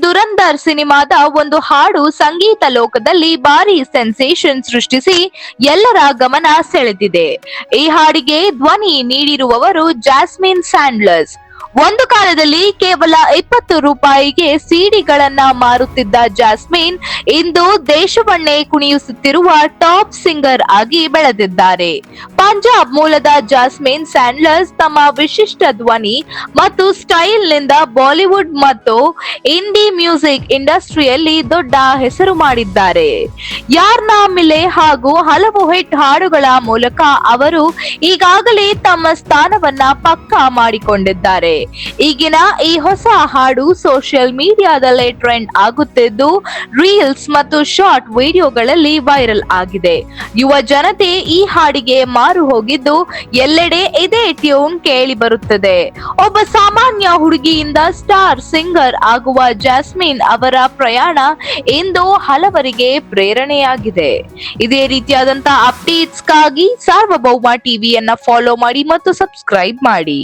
ದುರಂದರ್ ಸಿನಿಮಾದ ಒಂದು ಹಾಡು ಸಂಗೀತ ಲೋಕದಲ್ಲಿ ಭಾರಿ ಸೆನ್ಸೇಷನ್ ಸೃಷ್ಟಿಸಿ ಎಲ್ಲರ ಗಮನ ಸೆಳೆದಿದೆ. ಈ ಹಾಡಿಗೆ ಧ್ವನಿ ನೀಡಿರುವವರು ಜಾಸ್ಮಿನ್ ಸ್ಯಾಂಡ್ಲರ್ಸ್. ಒಂದು ಕಾಲದಲ್ಲಿ ಕೇವಲ 20 ರೂಪಾಯಿಗೆ ಸಿಡಿಗಳನ್ನ ಮಾರುತ್ತಿದ್ದ ಜಾಸ್ಮಿನ್ ಇಂದು ದೇಶವನ್ನೇ ಕುಣಿಯಿಸುತ್ತಿರುವ ಟಾಪ್ ಸಿಂಗರ್ ಆಗಿ ಬೆಳೆದಿದ್ದಾರೆ. ಪಂಜಾಬ್ ಮೂಲದ ಜಾಸ್ಮಿನ್ ಸ್ಯಾಂಡ್ಲರ್ಸ್ ತಮ್ಮ ವಿಶಿಷ್ಟ ಧ್ವನಿ ಮತ್ತು ಸ್ಟೈಲ್ ನಿಂದ ಬಾಲಿವುಡ್ ಮತ್ತು ಇಂಡಿ ಮ್ಯೂಸಿಕ್ ಇಂಡಸ್ಟ್ರಿಯಲ್ಲಿ ದೊಡ್ಡ ಹೆಸರು ಮಾಡಿದ್ದಾರೆ. ಯಾರ್ನಾ ಮಿಲೆ ಹಾಗೂ ಹಲವು ಹಿಟ್ ಹಾಡುಗಳ ಮೂಲಕ ಅವರು ಈಗಾಗಲೇ ತಮ್ಮ ಸ್ಥಾನವನ್ನ ಪಕ್ಕಾ ಮಾಡಿಕೊಂಡಿದ್ದಾರೆ. ಈಗಿನ ಈ ಹೊಸ ಹಾಡು ಸೋಷಿಯಲ್ ಮೀಡಿಯಾದಲ್ಲೇ ಟ್ರೆಂಡ್ ಆಗುತ್ತಿದ್ದು ರೀಲ್ಸ್ ಮತ್ತು ಶಾರ್ಟ್ ವಿಡಿಯೋಗಳಲ್ಲಿ ವೈರಲ್ ಆಗಿದೆ. ಯುವ ಜನತೆ ಈ ಹಾಡಿಗೆ ಮಾರು ಹೋಗಿದ್ದು ಎಲ್ಲೆಡೆ ಇದೇ ಟ್ಯೂನ್ ಕೇಳಿ ಬರುತ್ತದೆ. ಒಬ್ಬ ಸಾಮಾನ್ಯ ಹುಡುಗಿಯಿಂದ ಸ್ಟಾರ್ ಸಿಂಗರ್ ಆಗುವ ಜಾಸ್ಮಿನ್ ಅವರ ಪ್ರಯಾಣ ಇಂದು ಹಲವರಿಗೆ ಪ್ರೇರಣೆಯಾಗಿದೆ. ಇದೇ ರೀತಿಯಾದಂತಹ ಅಪ್ಡೇಟ್ಸ್ಗಾಗಿ ಸಾರ್ವಭೌಮ ಟಿವಿಯನ್ನ ಫಾಲೋ ಮಾಡಿ ಮತ್ತು ಸಬ್ಸ್ಕ್ರೈಬ್ ಮಾಡಿ.